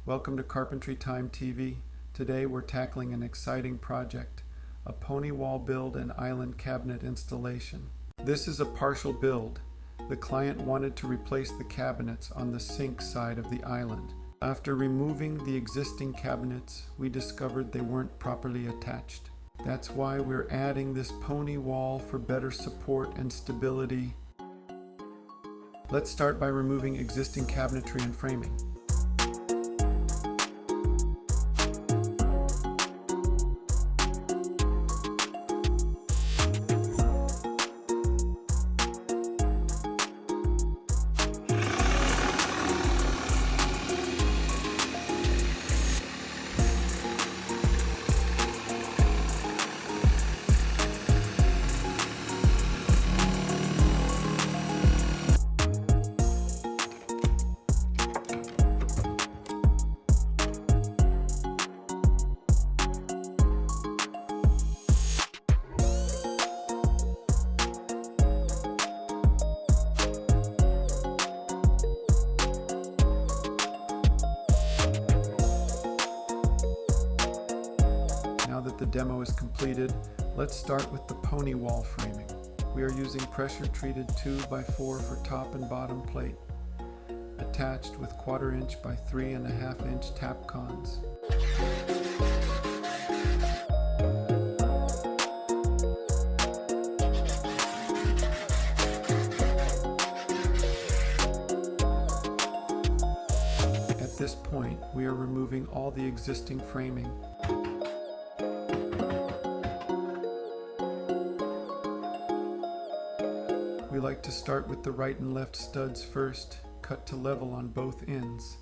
Welcome to Carpentry Time TV. Today we're tackling an exciting project, a pony wall build and island cabinet installation. This is a partial build. The client wanted to replace the cabinets on the sink side of the island. After removing the existing cabinets, we discovered they weren't properly attached. That's why we're adding this pony wall for better support and stability. Let's start by removing existing cabinetry and framing. Now that the demo is completed, let's start with the pony wall framing. We are using pressure-treated 2x4 for top and bottom plate, attached with 1/4 inch by 3.5 inch tap cons. At this point, we are removing all the existing framing. We like to start with the right and left studs first, cut to level on both ends.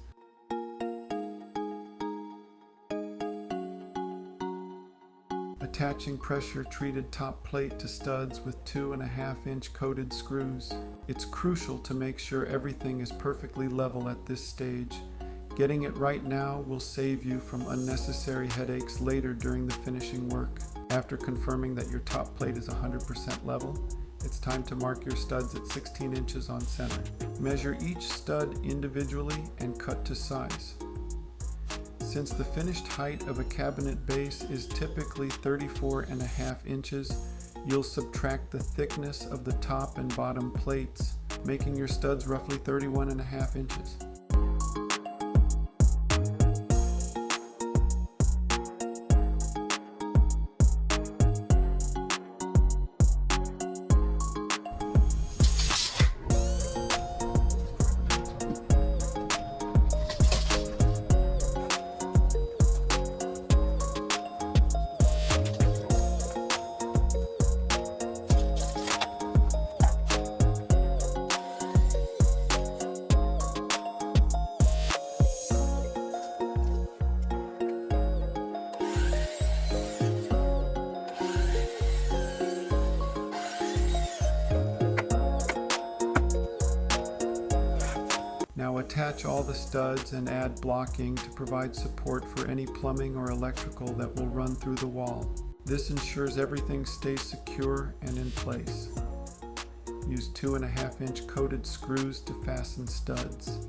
Attaching pressure-treated top plate to studs with 2.5 inch coated screws. It's crucial to make sure everything is perfectly level at this stage. Getting it right now will save you from unnecessary headaches later during the finishing work. After confirming that your top plate is 100% level, it's time to mark your studs at 16 inches on center. Measure each stud individually and cut to size. Since the finished height of a cabinet base is typically 34.5 inches, you'll subtract the thickness of the top and bottom plates, making your studs roughly 31.5 inches. Now attach all the studs and add blocking to provide support for any plumbing or electrical that will run through the wall. This ensures everything stays secure and in place. Use 2.5 inch coated screws to fasten studs.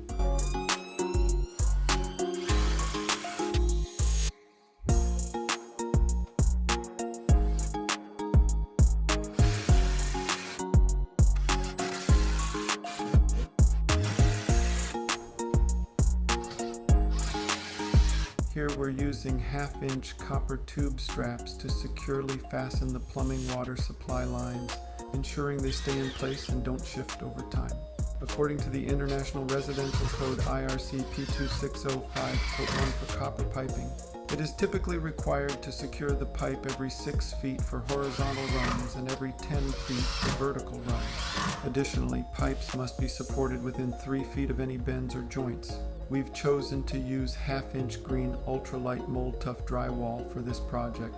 Here we're using 1/2 inch copper tube straps to securely fasten the plumbing water supply lines, ensuring they stay in place and don't shift over time. According to the International Residential Code IRC P2605.1 for copper piping, it is typically required to secure the pipe every 6 feet for horizontal runs and every 10 feet for vertical runs. Additionally, pipes must be supported within 3 feet of any bends or joints. We've chosen to use 1/2 inch green ultralight mold tough drywall for this project.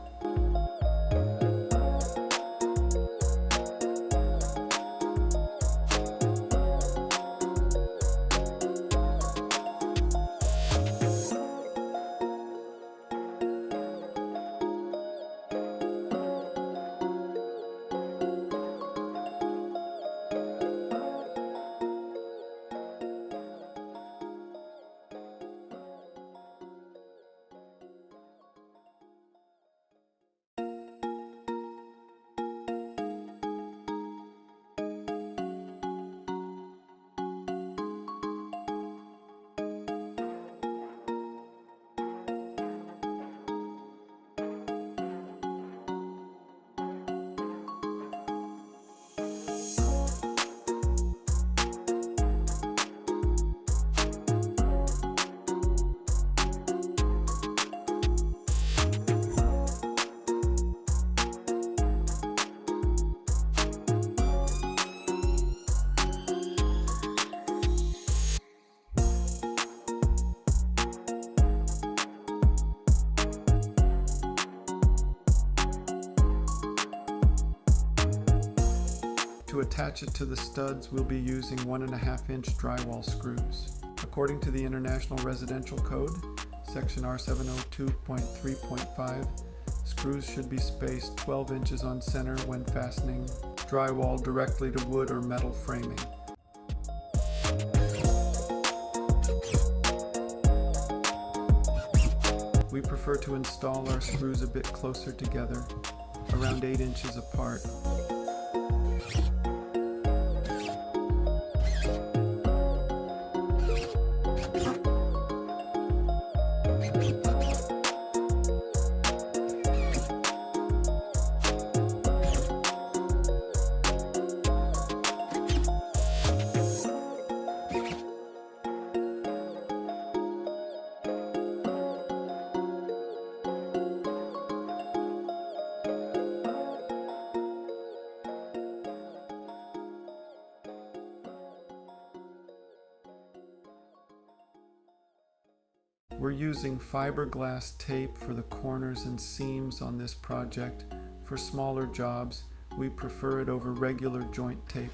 To attach it to the studs, we'll be using 1.5-inch drywall screws. According to the International Residential Code, Section R702.3.5, screws should be spaced 12 inches on center when fastening drywall directly to wood or metal framing. We prefer to install our screws a bit closer together, around 8 inches apart. We're using fiberglass tape for the corners and seams on this project. For smaller jobs, we prefer it over regular joint tape.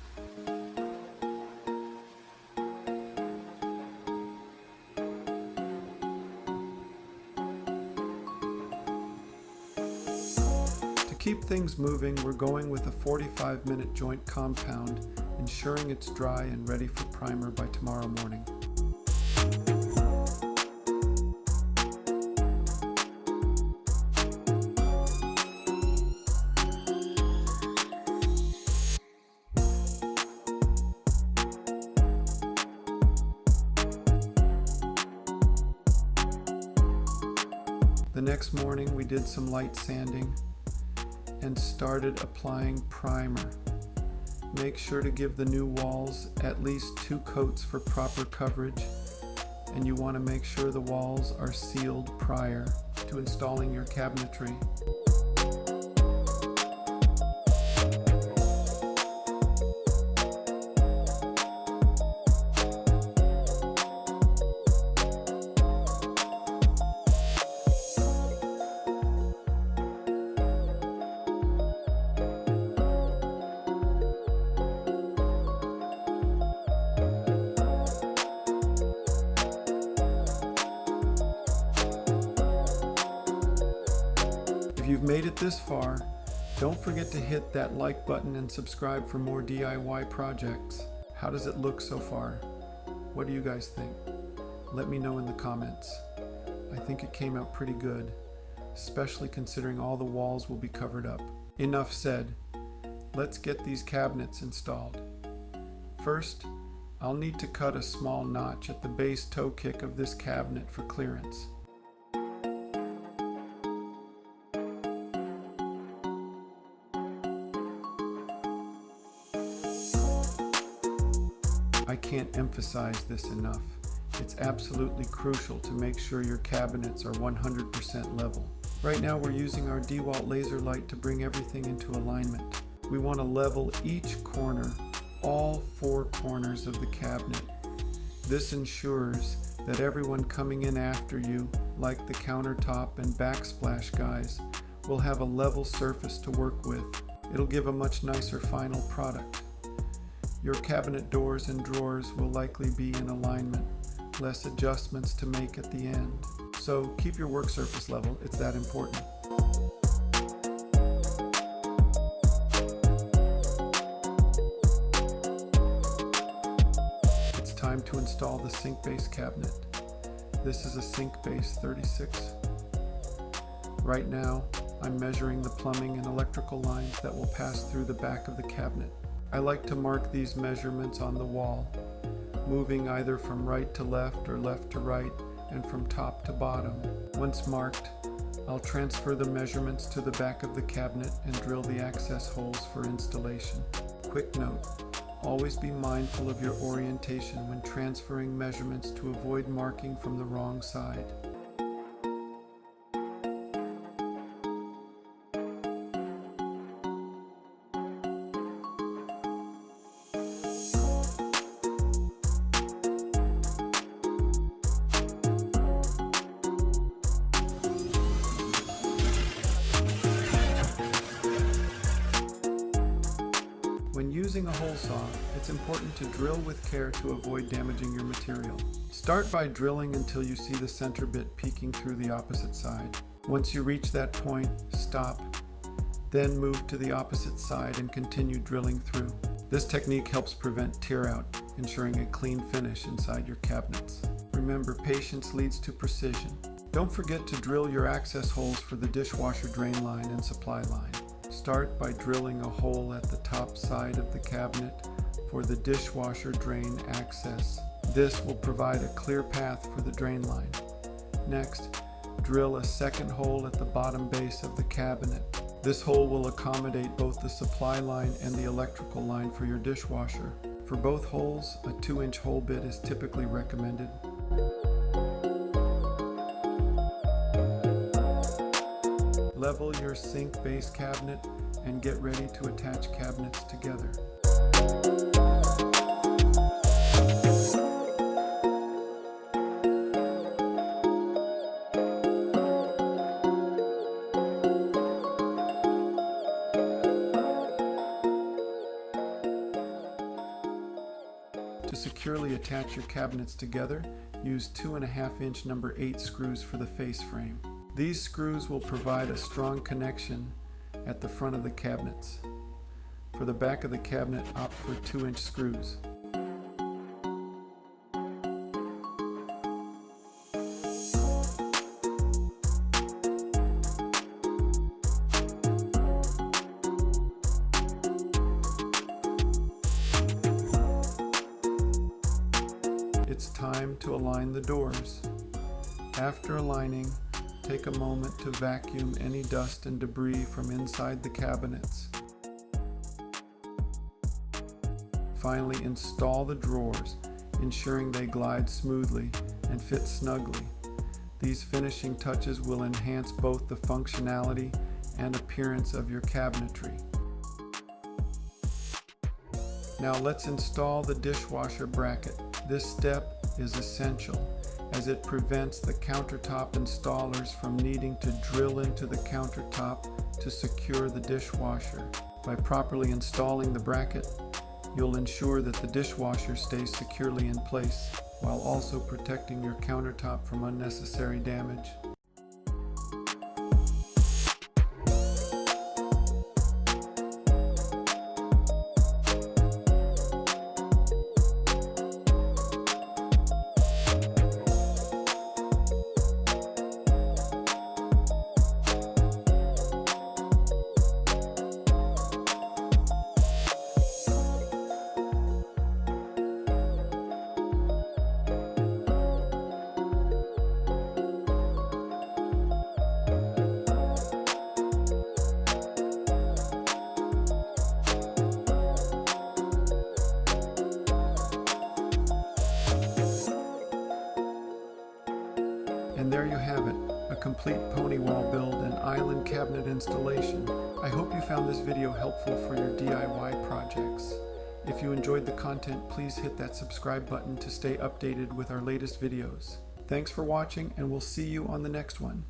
To keep things moving, we're going with a 45-minute joint compound, ensuring it's dry and ready for primer by tomorrow morning. The next morning we did some light sanding and started applying primer. Make sure to give the new walls at least 2 coats for proper coverage, and you want to make sure the walls are sealed prior to installing your cabinetry. If you've made it this far, don't forget to hit that like button and subscribe for more DIY projects. How does it look so far? What do you guys think? Let me know in the comments. I think it came out pretty good, especially considering all the walls will be covered up. Enough said. Let's get these cabinets installed. First, I'll need to cut a small notch at the base toe kick of this cabinet for clearance. I can't emphasize this enough. It's absolutely crucial to make sure your cabinets are 100% level. Right now we're using our Drywall laser light to bring everything into alignment. We want to level each corner, all 4 corners of the cabinet. This ensures that everyone coming in after you, like the countertop and backsplash guys, will have a level surface to work with. It'll give a much nicer final product. Your cabinet doors and drawers will likely be in alignment, less adjustments to make at the end. So keep your work surface level, it's that important. It's time to install the sink base cabinet. This is a sink base 36. Right now, I'm measuring the plumbing and electrical lines that will pass through the back of the cabinet. I like to mark these measurements on the wall, moving either from right to left or left to right and from top to bottom. Once marked, I'll transfer the measurements to the back of the cabinet and drill the access holes for installation. Quick note, always be mindful of your orientation when transferring measurements to avoid marking from the wrong side. When using a hole saw, it's important to drill with care to avoid damaging your material. Start by drilling until you see the center bit peeking through the opposite side. Once you reach that point, stop. Then move to the opposite side and continue drilling through. This technique helps prevent tear out, ensuring a clean finish inside your cabinets. Remember, patience leads to precision. Don't forget to drill your access holes for the dishwasher drain line and supply line. Start by drilling a hole at the top side of the cabinet for the dishwasher drain access. This will provide a clear path for the drain line. Next, drill a second hole at the bottom base of the cabinet. This hole will accommodate both the supply line and the electrical line for your dishwasher. For both holes, a 2-inch hole bit is typically recommended. Level your sink base cabinet and get ready to attach cabinets together. To securely attach your cabinets together, use 2.5-inch number 8 screws for the face frame. These screws will provide a strong connection at the front of the cabinets. For the back of the cabinet, opt for 2-inch screws. It's time to align the doors. After aligning, take a moment to vacuum any dust and debris from inside the cabinets. Finally, install the drawers, ensuring they glide smoothly and fit snugly. These finishing touches will enhance both the functionality and appearance of your cabinetry. Now let's install the dishwasher bracket. This step is essential, as it prevents the countertop installers from needing to drill into the countertop to secure the dishwasher. By properly installing the bracket, you'll ensure that the dishwasher stays securely in place, while also protecting your countertop from unnecessary damage. And there you have it, a complete pony wall build and island cabinet installation. I hope you found this video helpful for your DIY projects. If you enjoyed the content, please hit that subscribe button to stay updated with our latest videos. Thanks for watching, and we'll see you on the next one.